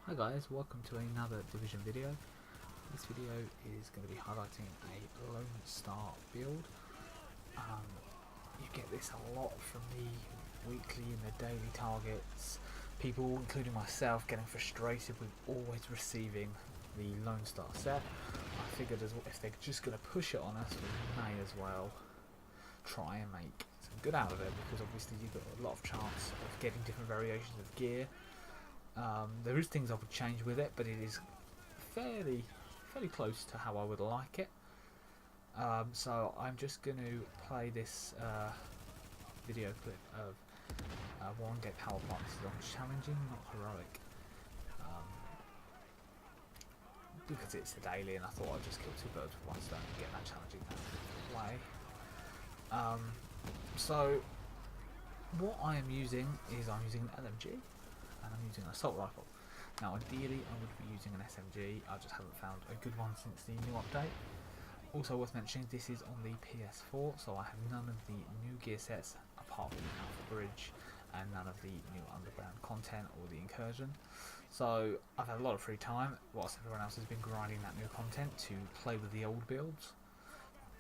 Hi guys, welcome to another Division video. This video is going to be highlighting a Lone Star build. You get this a lot from the weekly and the daily targets. People, including myself, getting frustrated with always receiving the Lone Star set. I figured if they're just going to push it on us, we may as well try and make some good out of it, because obviously you've got a lot of chance of getting different variations of gear. There is things I would change with it, but it is fairly close to how I would like it. So I'm just going to play this video clip of Warren Gate Power Plant. This is on challenging, not heroic, because it's the daily, and I thought I'd just kill two birds with one stone and get that challenging out of the way. So what I am using is I'm using an LMG. And I'm using an assault rifle. Now ideally I would be using an SMG, I just haven't found a good one since the new update. Also worth mentioning, this is on the PS4, so I have none of the new gear sets apart from the Alpha Bridge, and none of the new underground content or the incursion. So I've had a lot of free time whilst everyone else has been grinding that new content to play with the old builds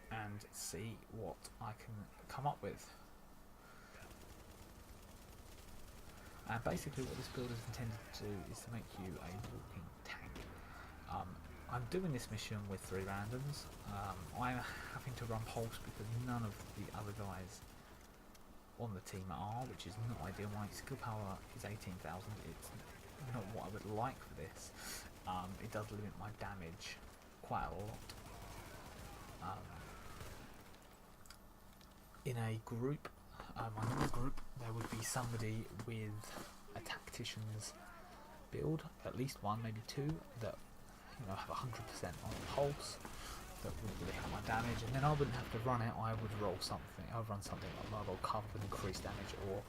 and see what I can come up with. And basically what this build is intended to do is to make you a walking tank. I'm doing this mission with 3 randoms. I'm having to run pulse because none of the other guys on the team are, which is not ideal. My skill power is 18,000. It's not what I would like for this. It does limit my damage quite a lot. In a group, my group, there would be somebody with a tactician's build, at least one, maybe 2, that have 100% on pulse, that would really help my damage, and then I wouldn't have to run it. I would roll something. I would run something like roll cover with increased damage, or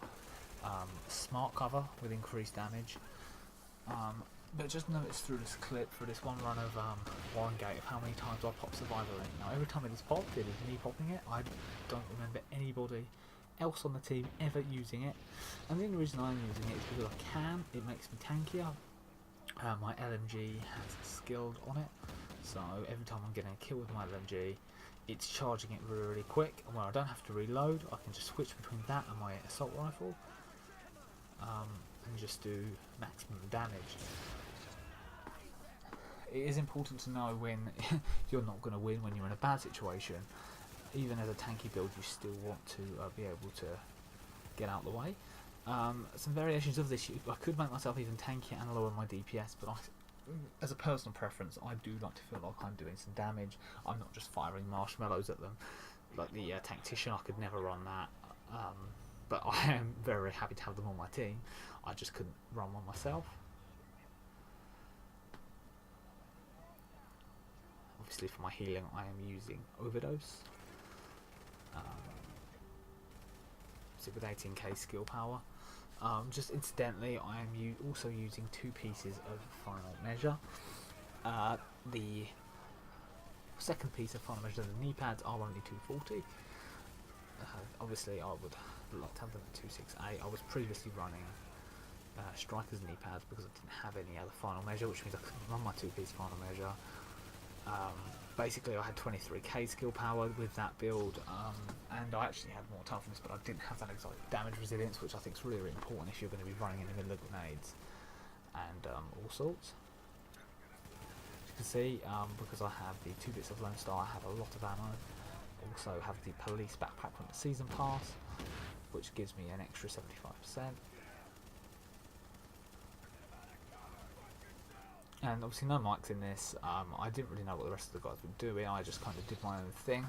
smart cover with increased damage. But just notice through this clip, for this one run of Warren Gate, of how many times I pop Survivor in. Now every time it is popped, it is me popping it. I don't remember anybody else on the team ever using it, and the only reason I'm using it is because I can. It makes me tankier. My LMG has skilled on it, so every time I'm getting a kill with my LMG, it's charging it really quick, and where I don't have to reload, I can just switch between that and my assault rifle, and just do maximum damage. It is important to know when you're not going to win, when you're in a bad situation. Even as a tanky build, you still want to be able to get out of the way. Some variations of this, I could make myself even tankier and lower my DPS, but as a personal preference, I do like to feel like I'm doing some damage. I'm not just firing marshmallows at them. Like the tactician, I could never run that, but I am very happy to have them on my team. I just couldn't run one myself. Obviously for my healing, I am using Overdose. So with 18k skill power. Just incidentally, I am also using 2 pieces of Final Measure. The second piece of Final Measure, the knee pads, are only 240. Obviously I would like to have them at 268. I was previously running Striker's knee pads because I didn't have any other Final Measure, which means I couldn't run my 2-piece Final Measure. Basically I had 23k skill power with that build, and I actually had more toughness, but I didn't have that exotic damage resilience, which I think is really, really important if you're going to be running in the middle of grenades and all sorts. As you can see, because I have the 2 bits of Lone Star, I have a lot of ammo. Also have the police backpack from the season pass, which gives me an extra 75%. And obviously no mics in this. I didn't really know what the rest of the guys were doing. I just kind of did my own thing.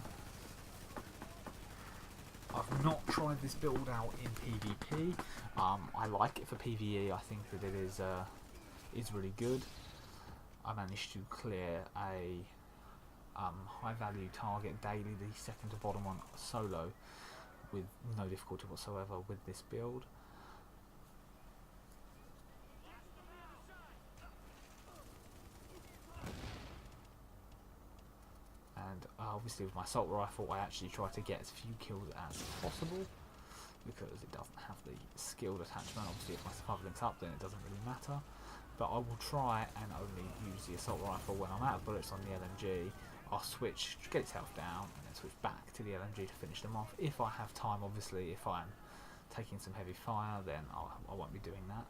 I've not tried this build out in PvP. I like it for PvE. I think that it is really good. I managed to clear a high value target daily, the second to bottom one, solo, with no difficulty whatsoever with this build. And obviously with my assault rifle, I actually try to get as few kills as possible, because it doesn't have the skilled attachment. Obviously if my survival link's up, then it doesn't really matter. but I will try and only use the assault rifle when I'm out of bullets on the LMG. I'll switch, get itself down, and then switch back to the LMG to finish them off. If I have time, obviously, if I'm taking some heavy fire, then I won't be doing that.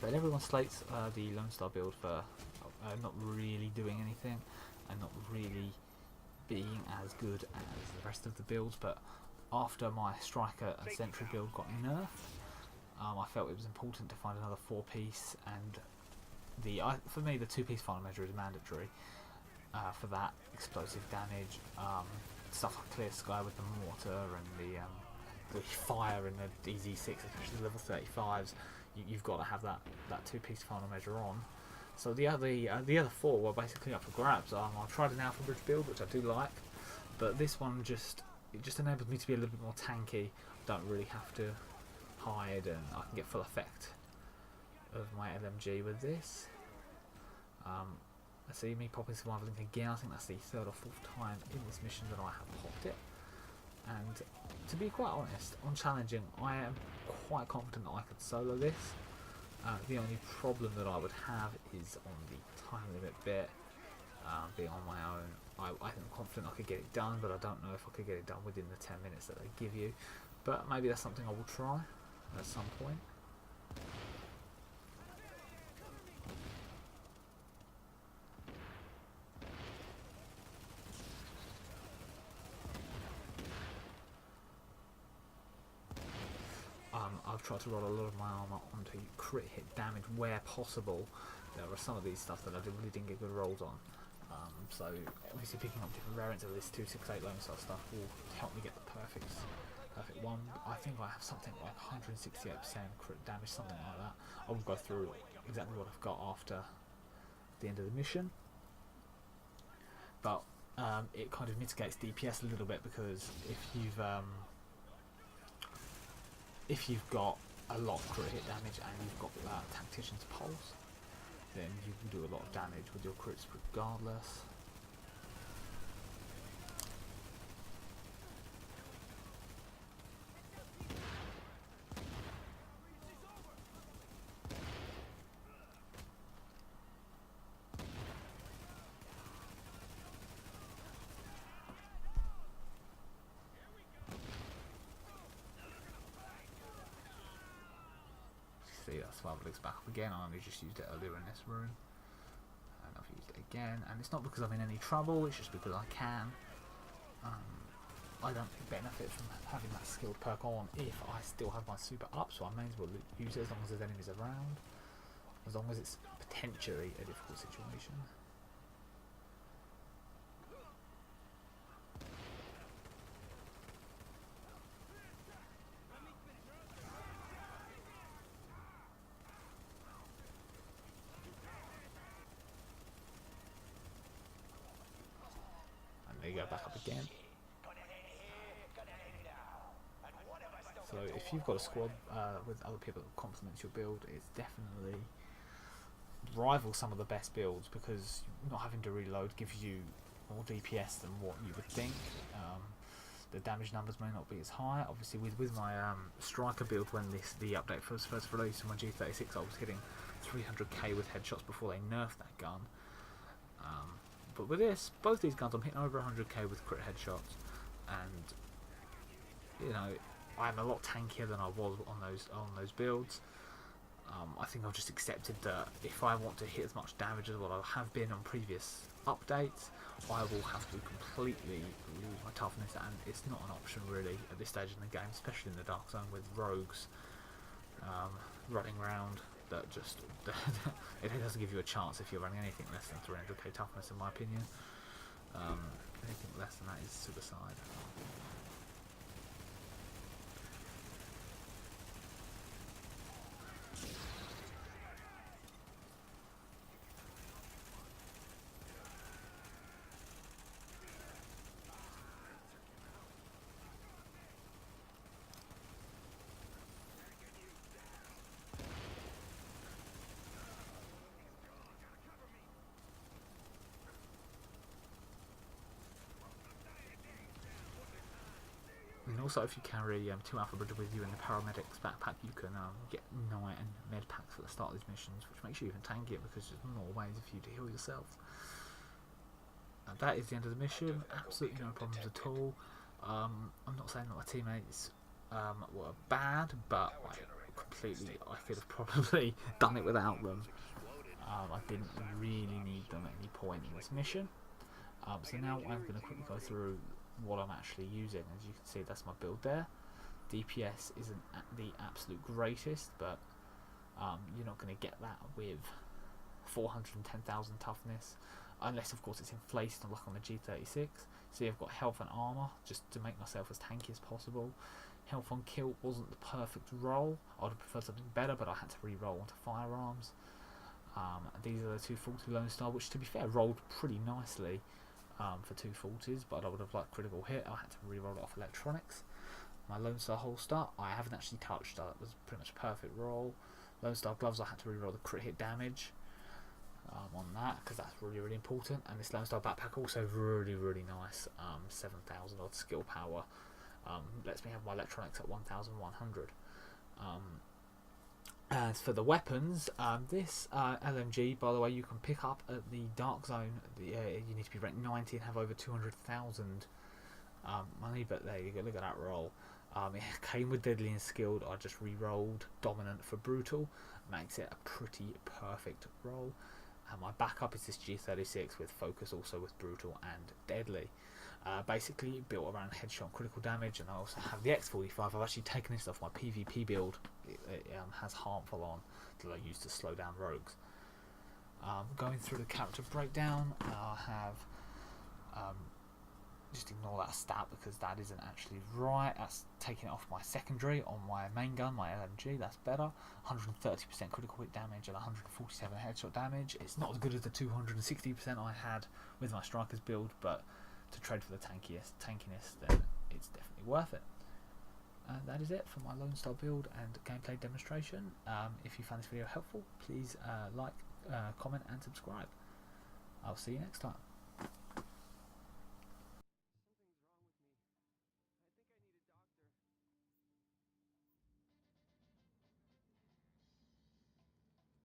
But everyone slates the Lone Star build for not really doing anything and not really being as good as the rest of the builds, but after my Striker and Sentry build got nerfed, I felt it was important to find another 4-piece, and for me the 2-piece final measure is mandatory for that. Explosive damage, stuff like Clear Sky with the mortar and the fire and the DZ6, especially level 35s, you've got to have that 2-piece final measure on. So the other 4 were basically up for grabs. I've tried an Alpha Bridge build, which I do like, but this one just enables me to be a little bit more tanky. I don't really have to hide, and I can get full effect of my LMG with this. I see me popping Survival Link again. I think that's the 3rd or 4th time in this mission that I have popped it. And to be quite honest, on challenging, I am quite confident that I could solo this. The only problem that I would have is on the time limit bit, being on my own. I am confident I could get it done, but I don't know if I could get it done within the 10 minutes that they give you. But maybe that's something I will try at some point. I've tried to roll a lot of my armour onto crit hit damage where possible. There are some of these stuff that I really didn't get good rolls on. So obviously picking up different variants of this 268 Lone Star stuff will help me get the perfect one. I think I have something like 168% crit damage, something like that. I will go through exactly what I've got after the end of the mission. But it kind of mitigates DPS a little bit, because if you've got a lot of crit hit damage and you've got Tactician's Pulse, then you can do a lot of damage with your crits regardless. See, that Survival Link's back up again. I only just used it earlier in this room, and I've used it again, and it's not because I'm in any trouble, it's just because I can. I don't benefit from having that skilled perk on if I still have my super up, so I may as well use it as long as there's enemies around, as long as it's potentially a difficult situation. There you go, back up again. So if you've got a squad with other people that complement your build, it's definitely rivals some of the best builds, because not having to reload gives you more DPS than what you would think. The damage numbers may not be as high. Obviously with my Striker build, when the update was first released on my G36, I was hitting 300k with headshots before they nerfed that gun. But with this, both these guns, I'm hitting over 100k with crit headshots, and you know, I'm a lot tankier than I was on those builds. I think I've just accepted that if I want to hit as much damage as what I have been on previous updates, I will have to completely lose my toughness, and it's not an option really at this stage in the game, especially in the Dark Zone with rogues running around. That just it doesn't give you a chance if you're running anything less than 300k toughness, in my opinion. Anything less than that is suicide. also, if you carry 2 Alpha Bridges with you in the Paramedics backpack, you can get Night and Med packs at the start of these missions, which makes you even tanky it because there's more ways for you to heal yourself. And that is the end of the mission. Absolutely no problems at all. I'm not saying that my teammates were bad, but I could have probably done it without them. I didn't really need them at any point in this mission. So now I'm going to quickly go through what I'm actually using. As you can see, that's my build there. DPS isn't the absolute greatest, but you're not going to get that with 410,000 toughness, unless of course it's inflated like on the G36. So I've got health and armor just to make myself as tanky as possible. Health on kill wasn't the perfect roll. I would have preferred something better, but I had to re-roll onto firearms. These are the 240 Lone Star, which to be fair rolled pretty nicely for 240s, but I would have liked critical hit. I had to re-roll it off electronics. My Lone Star holster I haven't actually touched. That was pretty much a perfect roll. Lone Star gloves I had to re-roll the crit hit damage on that because that's really important. And this Lone Star backpack also really nice. 7,000 odd skill power. Lets me have my electronics at 1,100. As for the weapons, this LMG, by the way, you can pick up at the Dark Zone. You need to be ranked 90 and have over 200,000 money, but there you go, look at that roll. It came with Deadly and Skilled. I just re-rolled Dominant for Brutal. Makes it a pretty perfect roll. And my backup is this G36 with Focus, also with Brutal and Deadly. Basically built around headshot and critical damage, and I also have the X45. I've actually taken this off my PvP build. It has Harmful on that I use to slow down rogues. Going through the character breakdown, I have just ignore that stat because that isn't actually right. That's taking it off my secondary on my main gun, my LMG. That's better. 130% critical hit damage and 147 headshot damage. It's not as good as the 260% I had with my strikers build, but to trade for the tankiness, then it's definitely worth it. And that is it for my Lone Star build and gameplay demonstration. If you found this video helpful, please like, comment and subscribe. I'll see you next time.